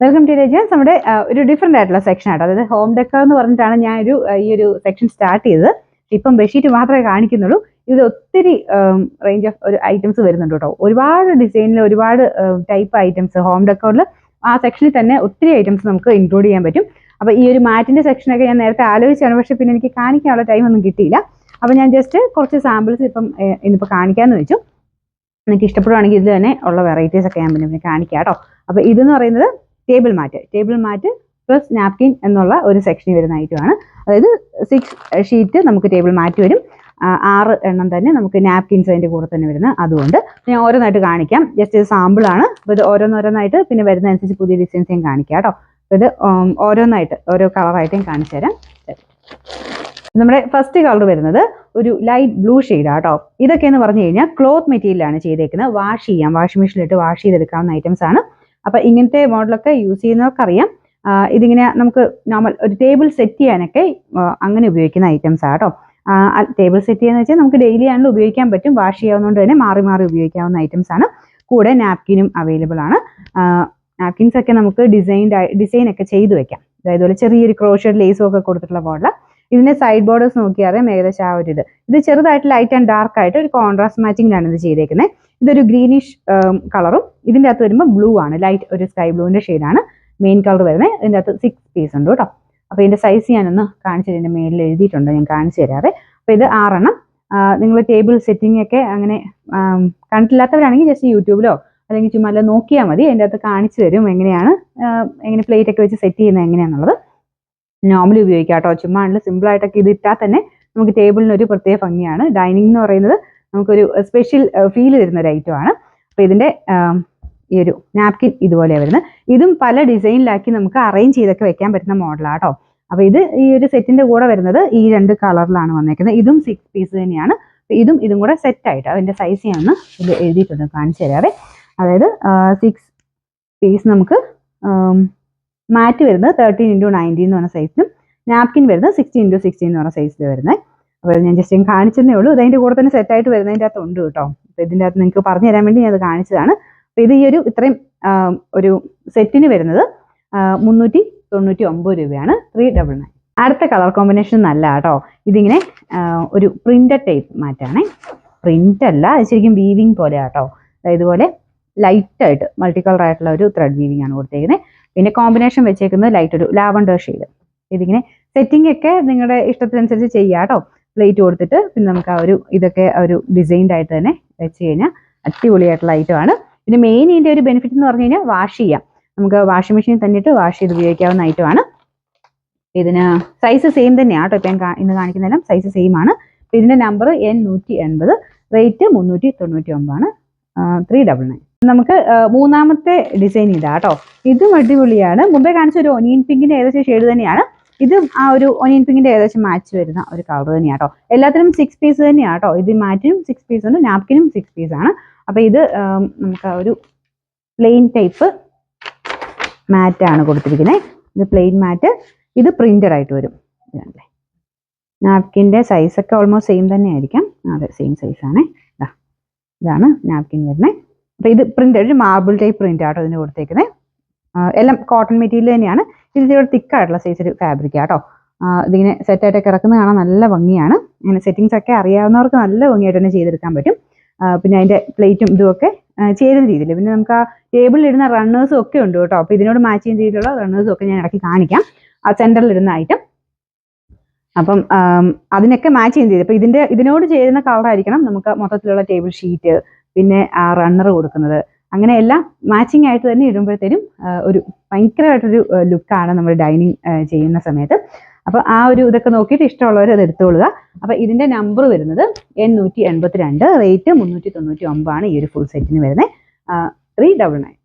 Welcome to രജൻസ്. നമ്മുടെ ഒരു different ആയിട്ടുള്ള സെക്ഷൻ ആട്ടോ, അതായത് ഹോം ഡെക്കർ എന്ന് പറഞ്ഞിട്ടാണ് ഞാൻ ഈ ഒരു സെക്ഷൻ സ്റ്റാർട്ട് ചെയ്തത്. ഇപ്പം ബെഡ്ഷീറ്റ് മാത്രമേ കാണിക്കുന്നുള്ളൂ. ഇതിൽ ഒത്തിരി റേഞ്ച് ഓഫ് ഒരു ഐറ്റംസ് വരുന്നുണ്ട് കേട്ടോ. ഒരുപാട് ഡിസൈനിൽ ഒരുപാട് ടൈപ്പ് ഐറ്റംസ് ഹോം ഡെക്കറിൽ ആ സെക്ഷനിൽ തന്നെ ഒത്തിരി ഐറ്റംസ് നമുക്ക് ഇൻക്ലൂഡ് ചെയ്യാൻ പറ്റും. അപ്പോൾ ഈ ഒരു മാറ്റിൻ്റെ സെക്ഷനൊക്കെ ഞാൻ നേരത്തെ ആലോചിച്ചാണ്, പക്ഷേ പിന്നെ എനിക്ക് കാണിക്കാനുള്ള ടൈമൊന്നും കിട്ടിയില്ല. അപ്പോൾ ഞാൻ ജസ്റ്റ് കുറച്ച് സാമ്പിൾസ് ഇന്നിപ്പോൾ കാണിക്കാമെന്ന് വെച്ചു. എനിക്ക് ഇഷ്ടപ്പെടുവാണെങ്കിൽ ഇത് തന്നെ ഉള്ള വെറൈറ്റീസ് ഒക്കെ ഞാൻ പിന്നെ കാണിക്കാം കേട്ടോ. അപ്പോൾ ഇതെന്ന് പറയുന്നത് ടേബിൾ മാറ്റ് പ്ലസ് നാപ്കിൻ എന്നുള്ള ഒരു സെക്ഷനിൽ വരുന്ന ഐറ്റമാണ്. അതായത് 6 ഷീറ്റ് നമുക്ക് ടേബിൾ മാറ്റ് വരും, 6 എണ്ണം തന്നെ നമുക്ക് നാപ്കിൻസ് അതിൻ്റെ കൂടെ തന്നെ വരുന്നത്. അതുകൊണ്ട് ഞാൻ ഓരോന്നായിട്ട് കാണിക്കാം. ജസ്റ്റ് ഇത് സാമ്പിളാണ്. അപ്പോൾ ഇത് ഓരോന്നായിട്ട് പിന്നെ വരുന്നതനുസരിച്ച് പുതിയ ഡിസൈൻസ് ഞാൻ കാണിക്കാം കേട്ടോ. അപ്പോൾ ഇത് ഓരോന്നായിട്ട് ഓരോ കളറായിട്ട് ഞാൻ കാണിച്ചു തരാം. നമ്മുടെ ഫസ്റ്റ് കളർ വരുന്നത് ഒരു ലൈറ്റ് ബ്ലൂ ഷെയ്ഡാണ് കേട്ടോ. ഇതൊക്കെ എന്ന് പറഞ്ഞു കഴിഞ്ഞാൽ ക്ലോത്ത് മെറ്റീരിയലാണ് ചെയ്തേക്കുന്നത്. വാഷ് ചെയ്യാം, വാഷിംഗ് മെഷീനിലിട്ട് വാഷ് ചെയ്തെടുക്കാവുന്ന ഐറ്റംസ് ആണ്. അപ്പോൾ ഇങ്ങനത്തെ മോഡലൊക്കെ യൂസ് ചെയ്യുന്നവർക്കറിയാം. ഇതിങ്ങനെ നമുക്ക് നോർമൽ ഒരു ടേബിൾ സെറ്റ് ചെയ്യാനൊക്കെ അങ്ങനെ ഉപയോഗിക്കുന്ന ഐറ്റംസ് ആണ് കേട്ടോ. ടേബിൾ സെറ്റ് ചെയ്യാന്ന് വെച്ചാൽ നമുക്ക് ഡെയിലി ആണെങ്കിലും ഉപയോഗിക്കാൻ പറ്റും. വാഷ് ചെയ്യാവുന്നതുകൊണ്ട് തന്നെ മാറി മാറി ഉപയോഗിക്കാവുന്ന ഐറ്റംസ് ആണ്. കൂടെ നാപ്കിനും അവൈലബിൾ ആണ്. നാപ്കിൻസ് ഒക്കെ നമുക്ക് ഡിസൈൻ ഒക്കെ ചെയ്ത് വെക്കാം. അതായത് ചെറിയൊരു ക്രോഷഡ് ലേസും ഒക്കെ കൊടുത്തിട്ടുള്ള മോഡൽ. ഇതിന്റെ സൈഡ് ബോർഡേഴ്സ് നോക്കിയാൽ അറിയാം ഏകദേശം ആ ഒരു ഇത് ചെറുതായിട്ട് ലൈറ്റ് ആൻഡ് ഡാർക്ക് ആയിട്ട് ഒരു കോൺട്രാസ്റ്റ് മാച്ചിങ്ങിലാണ് ഇത് ചെയ്തേക്കുന്നത്. ഇതൊരു ഗ്രീനിഷ് കളറും ഇതിൻ്റെ അകത്ത് വരുമ്പോൾ ബ്ലൂ ആണ്, ലൈറ്റ് ഒരു സ്കൈ ബ്ലൂവിൻ്റെ ഷെയ്ഡാണ് മെയിൻ കളർ വരുന്നത്. ഇതിൻ്റെ അകത്ത് 6 പീസ് ഉണ്ട് കേട്ടോ. അപ്പോൾ ഇതിൻ്റെ സൈസ് ഞാനൊന്ന് കാണിച്ചതിൻ്റെ മേലിൽ എഴുതിയിട്ടുണ്ട്, ഞാൻ കാണിച്ചു തരാറ്. അപ്പോൾ ഇത് 6 എണ്ണം. നിങ്ങൾ ടേബിൾ സെറ്റിംഗ് ഒക്കെ അങ്ങനെ കണ്ടിട്ടില്ലാത്തവരാണെങ്കിൽ ജസ്റ്റ് യൂട്യൂബിലോ അല്ലെങ്കിൽ ചുമ്മാ നോക്കിയാൽ മതി. അതിൻ്റെ അകത്ത് കാണിച്ചു തരും എങ്ങനെ പ്ലേറ്റ് ഒക്കെ വെച്ച് സെറ്റ് ചെയ്യുന്നത് എങ്ങനെയാണെന്നുള്ളത്. നോർമലി ഉപയോഗിക്കാം കേട്ടോ. ചുമ്മാ സിമ്പിളായിട്ടൊക്കെ ഇത് ഇട്ടാൽ തന്നെ നമുക്ക് ടേബിളിന് ഒരു പ്രത്യേക ഭംഗിയാണ്. ഡൈനിങ് എന്ന് പറയുന്നത് നമുക്കൊരു സ്പെഷ്യൽ ഫീൽ തരുന്ന ഒരു ഐറ്റമാണ്. അപ്പോൾ ഇതിൻ്റെ ഈ ഒരു നാപ്കിൻ ഇതുപോലെയാണ് വരുന്നത്. ഇതും പല ഡിസൈനിലാക്കി നമുക്ക് അറേഞ്ച് ചെയ്തൊക്കെ വെക്കാൻ പറ്റുന്ന മോഡലാണ് കേട്ടോ. അപ്പോൾ ഇത് ഈ ഒരു സെറ്റിൻ്റെ കൂടെ വരുന്നത് ഈ 2 കളറിലാണ് വന്നേക്കുന്നത്. ഇതും 6 പീസ് തന്നെയാണ്. ഇതും കൂടെ സെറ്റായിട്ട് അതിൻ്റെ സൈസ് ഞാൻ ഒന്ന് ഇത് എഴുതിയിട്ടുണ്ട്, കാണിച്ചു തരാവേ. അതായത് 6 പീസ് നമുക്ക് മാറ്റ് വരുന്നത് 13x19 എന്ന് പറഞ്ഞ സൈസിലും നാപ്കിൻ വരുന്നത് 16x16 എന്ന് പറഞ്ഞ സൈസിൽ വരുന്നത്. അപ്പോൾ ഞാൻ ജസ്റ്റ് കാണിച്ചതേ ഉള്ളൂ. ഇതിൻ്റെ കൂടെ തന്നെ സെറ്റായിട്ട് വരുന്നതിൻ്റെ അകത്ത് ഉണ്ട് കേട്ടോ. അപ്പോൾ ഇതിൻ്റെ അകത്ത് നിങ്ങൾക്ക് പറഞ്ഞു തരാൻ വേണ്ടി ഞാൻ അത് കാണിച്ചതാണ്. അപ്പോൾ ഇത് ഈ ഇത്രയും ഒരു സെറ്റിന് വരുന്നത് 399 രൂപയാണ്. 399. അടുത്ത കളർ കോമ്പിനേഷൻ നല്ല കേട്ടോ. ഇതിങ്ങനെ ഒരു പ്രിന്റഡ് ടൈപ്പ് മാറ്റാണേ. പ്രിന്റ് അല്ല, ഇത് ശരിക്കും വീവിങ് പോലെ കേട്ടോ. ഇതുപോലെ ലൈറ്റായിട്ട് മൾട്ടി കളർ ആയിട്ടുള്ള ഒരു ത്രെഡ് വീവിങ് ആണ് കൊടുത്തേക്കുന്നത്. പിന്നെ കോമ്പിനേഷൻ വെച്ചേക്കുന്നത് ലൈറ്റ് ഒരു ലാവണ്ടർ ഷെയ്ഡ്. ഇതിങ്ങനെ സെറ്റിംഗ് ഒക്കെ നിങ്ങളുടെ ഇഷ്ടത്തിനനുസരിച്ച് ചെയ്യാം കേട്ടോ. പ്ലേറ്റ് കൊടുത്തിട്ട് പിന്നെ നമുക്ക് ഇതൊക്കെ ഒരു ഡിസൈൻഡ് ആയിട്ട് തന്നെ വെച്ച് കഴിഞ്ഞാൽ അടിപൊളിയായിട്ടുള്ള ഐറ്റമാണ്. പിന്നെ മെയിൻ ഇതിൻ്റെ ഒരു ബെനിഫിറ്റ് എന്ന് പറഞ്ഞു കഴിഞ്ഞാൽ വാഷ് ചെയ്യാം. നമുക്ക് വാഷിംഗ് മെഷീനിൽ തന്നിട്ട് വാഷ് ചെയ്ത് ഉപയോഗിക്കാവുന്ന ഐറ്റമാണ്. ഇതിന് സൈസ് സെയിം തന്നെയാണ് കേട്ടോ. ഇപ്പം ഇന്ന് കാണിക്കുന്നതെല്ലാം സൈസ് സെയിം ആണ്. ഇതിൻ്റെ നമ്പർ N180, റേറ്റ് 399 ആണ്. 399. നമുക്ക് മൂന്നാമത്തെ ഡിസൈൻ ഇതാ കേട്ടോ. ഇതും അടിപൊളിയാണ്. മുമ്പേ കാണിച്ച ഒരു ഒനിയൻ പിങ്കിന്റെ ഏകദേശം ഷെയ്ഡ് തന്നെയാണ്. ഇതും ആ ഒരു ഒനിയൻ പിങ്കിന്റെ ഏകദേശം മാച്ച് വരുന്ന ഒരു കളർ തന്നെയാണ് കേട്ടോ. എല്ലാത്തിനും 6 പീസ് തന്നെയാണ് കേട്ടോ. ഇത് മാറ്റിനും 6 പീസ് ഉണ്ട്, നാപ്കിനും 6 പീസ് ആണ്. അപ്പോൾ ഇത് നമുക്ക് ഒരു പ്ലെയിൻ ടൈപ്പ് മാറ്റാണ് കൊടുത്തിരിക്കുന്നത്. ഇത് പ്ലെയിൻ മാറ്റ്, ഇത് പ്രിന്റഡ് ആയിട്ട് വരും. ഇതല്ലേ നാപ്കിൻ്റെ സൈസൊക്കെ ഓൾമോസ്റ്റ് സെയിം തന്നെ ആയിരിക്കാം. അതെ, സെയിം സൈസാണ്. ഇതാണ് നാപ്കിൻ വരുന്നത്. അപ്പോൾ ഇത് പ്രിന്റ് ഒരു മാർബിൾ ടൈപ്പ് പ്രിന്റ് ആട്ടോ ഇതിന് കൊടുത്തേക്കുന്നത്. എല്ലാം കോട്ടൺ മെറ്റീരിയൽ തന്നെയാണ്. ഇതിൻ്റെ തിക്കായിട്ടുള്ള സൈസ് ഒരു ഫാബ്രിക് ആട്ടോ. ഇതിങ്ങനെ സെറ്റായിട്ടൊക്കെ ഇറക്കുന്നത് കാണാൻ നല്ല ഭംഗിയാണ്. ഇങ്ങനെ സെറ്റിങ്സ് ഒക്കെ അറിയാവുന്നവർക്ക് നല്ല ഭംഗിയായിട്ട് തന്നെ ചെയ്തെടുക്കാൻ പറ്റും. പിന്നെ അതിൻ്റെ പ്ലേറ്റും ഇതുമൊക്കെ ചേരുന്ന രീതിയിൽ. പിന്നെ നമുക്ക് ആ ടേബിളിലിടുന്ന റണ്ണേഴ്സും ഒക്കെ ഉണ്ട് കേട്ടോ. അപ്പോൾ ഇതിനോട് മാച്ച് ചെയ്യുന്ന രീതിയിലുള്ള റണ്ണേഴ്സും ഒക്കെ ഞാൻ ഇടയ്ക്ക് കാണിക്കാം. ആ സെൻറ്ററിലിടുന്ന ഐറ്റം. അപ്പം അതിനൊക്കെ മാച്ച് ചെയ്യുന്ന രീതി. അപ്പോൾ ഇതിനോട് ചേരുന്ന കളറായിരിക്കണം നമുക്ക് മൊത്തത്തിലുള്ള ടേബിൾ ഷീറ്റ്, പിന്നെ ആ റണ്ണർ കൊടുക്കുന്നത്. അങ്ങനെ എല്ലാം മാച്ചിങ് ആയിട്ട് തന്നെ ഇടുമ്പോഴത്തേനും ഒരു ഭയങ്കരമായിട്ടൊരു ലുക്കാണ് നമ്മൾ ഡൈനിങ് ചെയ്യുന്ന സമയത്ത്. അപ്പോൾ ആ ഇതൊക്കെ നോക്കിയിട്ട് ഇഷ്ടമുള്ളവർ അത് എടുത്തുകൊള്ളുക. അപ്പോൾ ഇതിൻ്റെ നമ്പർ വരുന്നത് N182, റേറ്റ് 399 ആണ് ഈ ഒരു ഫുൾ സെറ്റിന് വരുന്നത്. 399.